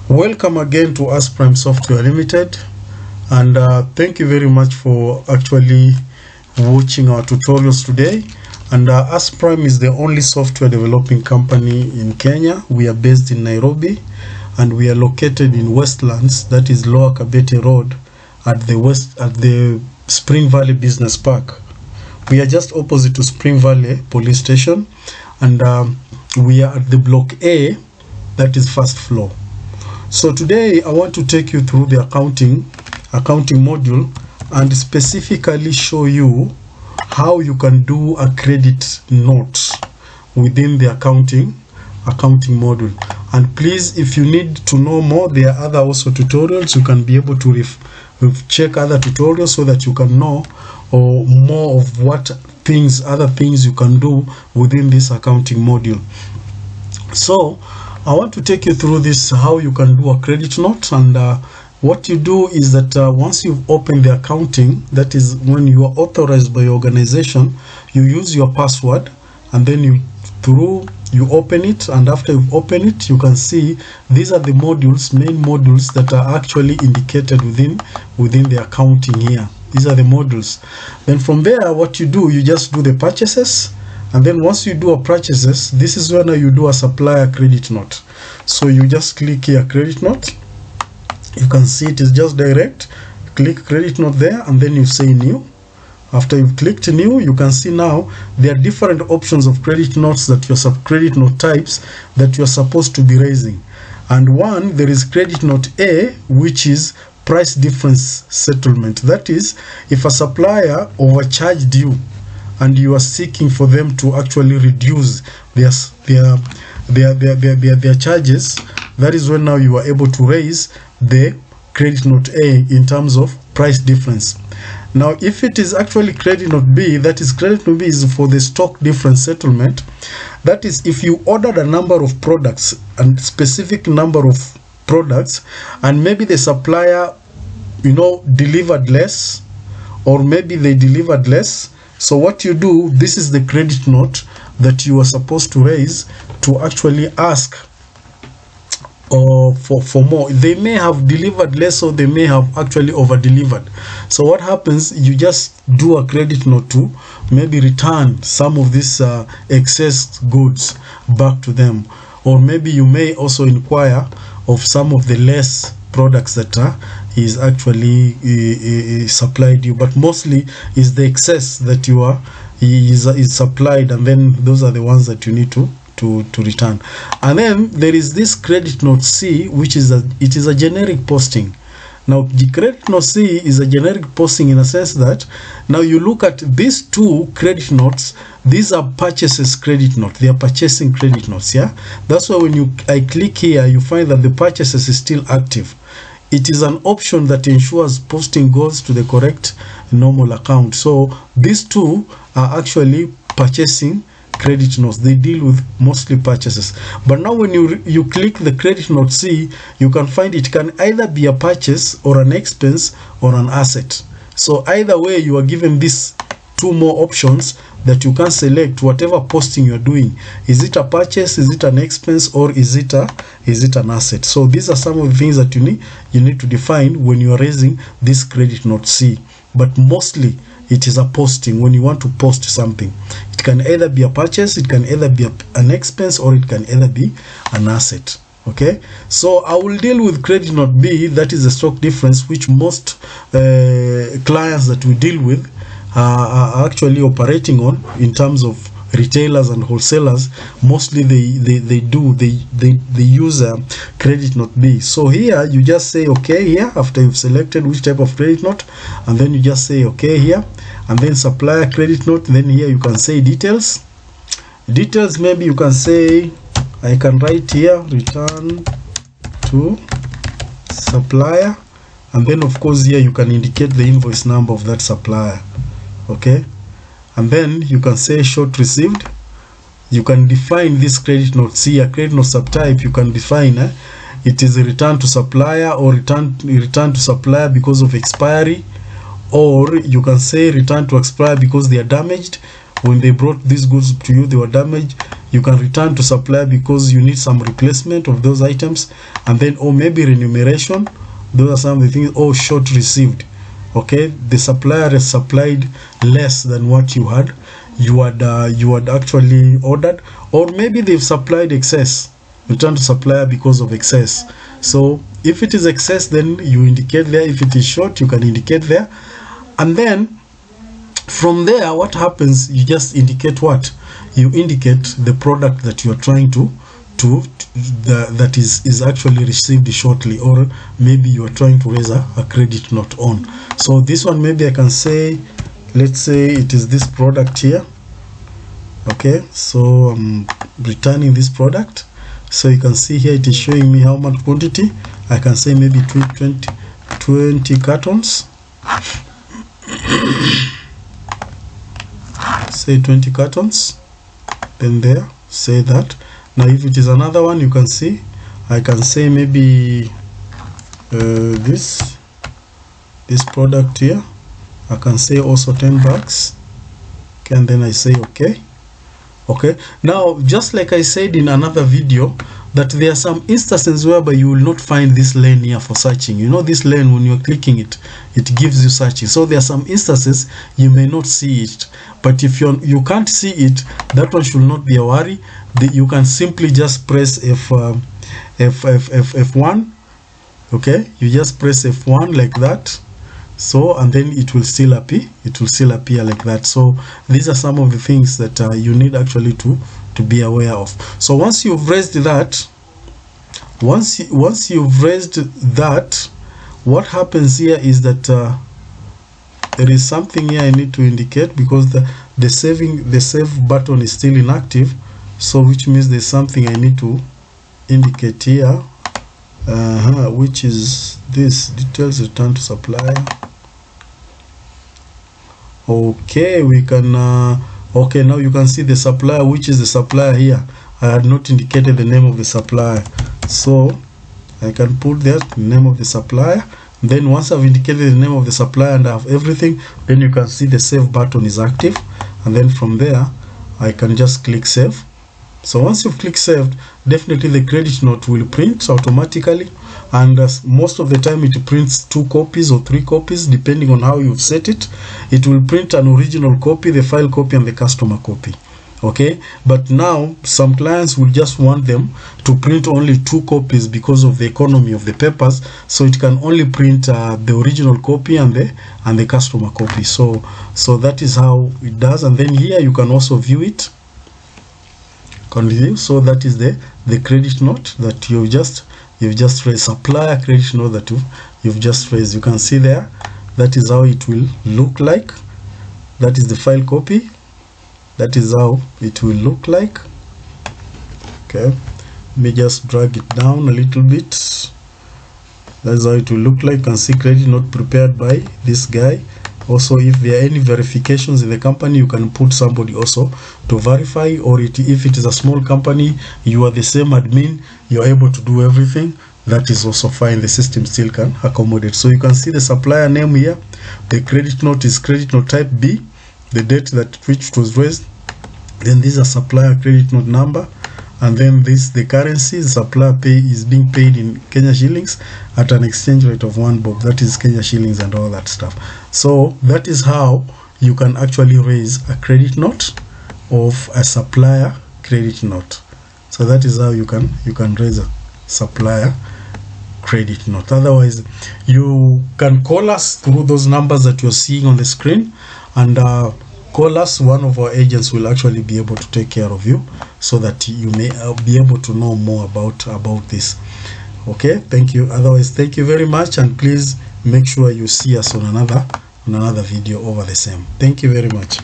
Welcome again to Us Prime Software Limited, and thank you very much for actually watching our tutorials today. And Us Prime is the only software developing company in Kenya. We are based in Nairobi and we are located in Westlands, that is Lower Kabete Road at the Spring Valley Business Park. We are just opposite to Spring Valley Police Station, and we are at the block A, that is first floor. So today I want to take you through the accounting module and specifically show you how you can do a credit note within the accounting module. And please, if you need to know more, there are other also tutorials. You can be able to check other tutorials so that you can know more of other things you can do within this accounting module. So I want to take you through this, how you can do a credit note. And what you do is that once you've opened the accounting, that is when you are authorized by your organization, you use your password, and then you open it. And after you've opened it, you can see these are the main modules that are actually indicated within the accounting here. These are the modules. Then from there, what you do, you just do the purchases. And then once you do a purchases, this is when you do a supplier credit note. So you just click here, credit note. You can see it is just direct. Click credit note there, and then you say new. After you've clicked new, you can see now there are different options of credit notes, credit note types that you're supposed to be raising. And one, there is credit note A, which is price difference settlement. That is, if a supplier overcharged you and you are seeking for them to actually reduce their charges, that is when now you are able to raise the credit note A in terms of price difference. Now, if it is actually credit note B, that is credit note B is for the stock difference settlement. That is, if you ordered a number of products, and specific number of products, and maybe the supplier, delivered less, or maybe they delivered less. So what you do, this is the credit note that you are supposed to raise to actually ask for more. They may have delivered less, or they may have actually over-delivered. So what happens, you just do a credit note to maybe return some of these excess goods back to them. Or maybe you may also inquire of some of the less products that is actually supplied you, but mostly is the excess that is supplied, and then those are the ones that you need to return. And then there is this credit note C, which is a generic posting. Now the credit note C is a generic posting in a sense that now you look at these two credit notes. These are purchases credit note. They are purchasing credit notes. Yeah, that's why when I click here, you find that the purchases is still active. It is an option that ensures posting goes to the correct normal account. So these two are actually purchasing credit notes. They deal with mostly purchases. But now when you click the credit note C, you can find it can either be a purchase or an expense or an asset. So either way, you are given these two more options that you can select whatever posting you're doing. Is it a purchase, is it an expense, or is it an asset? So these are some of the things that you need to define when you are raising this credit note C. But mostly it is a posting. When you want to post something, it can either be a purchase, it can either be an expense, or it can either be an asset. Okay, so I will deal with credit note B, that is the stock difference, which most clients that we deal with are actually operating on in terms of retailers and wholesalers. Mostly they use credit note B. So here you just say okay here after you've selected which type of credit note, and then you just say okay here, and then supplier credit note. Then here you can say details. Maybe you can say, I can write here return to supplier, and then of course here you can indicate the invoice number of that supplier. Okay, and then you can say short received. You can define this credit note. See a credit note subtype. You can define it is a return to supplier, or return to supplier because of expiry, or you can say return to expire because they are damaged, when they brought these goods to you, they were damaged, you can return to supplier because you need some replacement of those items. And then, or maybe remuneration, those are some of the things. Or short received, okay, the supplier has supplied less than what you had actually ordered, or maybe they've supplied excess, return to supplier because of excess. So if it is excess, then you indicate there. If it is short, you can indicate there. And then from there, what happens, you just indicate what? You indicate the product that you are trying that is actually received shortly, or maybe you are trying to raise a credit note on. So this one, maybe I can say, let's say it is this product here. Okay, so I'm returning this product. So you can see here it is showing me how much quantity. I can say maybe 20 cartons. Say 20 cartons. Then there, say that. Now if it is another one, you can see, I can say maybe this product here, I can say also 10 bucks. Okay, and then I say okay. Okay, now just like I said in another video, that there are some instances whereby you will not find this lane here for searching. You know, this lane, when you're clicking it, it gives you searching. So there are some instances you may not see it, but if you can't see it, that one should not be a worry. You can simply just press F1. Okay, you just press F1 like that. So, and then it will still appear. It will still appear like that. So these are some of the things that you need actually to be aware of. So once you've raised that, once you've raised that, what happens here is that there is something here I need to indicate, because the save button is still inactive. So which means there's something I need to indicate here, which is this details return to supplier. Okay, we can okay, now you can see the supplier, which is the supplier here. I had not indicated the name of the supplier, so I can put that name of the supplier. Then once I've indicated the name of the supplier and I have everything, then you can see the save button is active, and then from there I can just click save. So once you've clicked saved, definitely the credit note will print automatically, and most of the time it prints 2 copies or 3 copies depending on how you've set it. It will print an original copy, the file copy, and the customer copy. Okay, but now some clients will just want them to print only 2 copies because of the economy of the papers, so it can only print the original copy and the customer copy. So that is how it does. And then here you can also view it. Continue. So that is the credit note that you've just raised, supplier credit note that you've just raised. You can see there, that is how it will look like. That is the file copy. That is how it will look like. Okay, let me just drag it down a little bit. That's how it will look like. You can see credit note prepared by this guy. Also, if there are any verifications in the company, you can put somebody also to verify, or if it is a small company, you are the same admin, you are able to do everything. That is also fine. The system still can accommodate. So you can see the supplier name here. The credit note is credit note type B, the date which it was raised. Then this is a supplier credit note number, and then this, the currency, the supplier is being paid in Kenya shillings at an exchange rate of 1 bob. That is Kenya shillings and all that stuff. So that is how you can actually raise a credit note of a supplier credit note. So that is how you can raise a supplier credit note. Otherwise, you can call us through those numbers that you're seeing on the screen, and call us. One of our agents will actually be able to take care of you, so that you may be able to know more about this. Okay, thank you. Otherwise, thank you very much, and please make sure you see us on another video over the same. Thank you very much.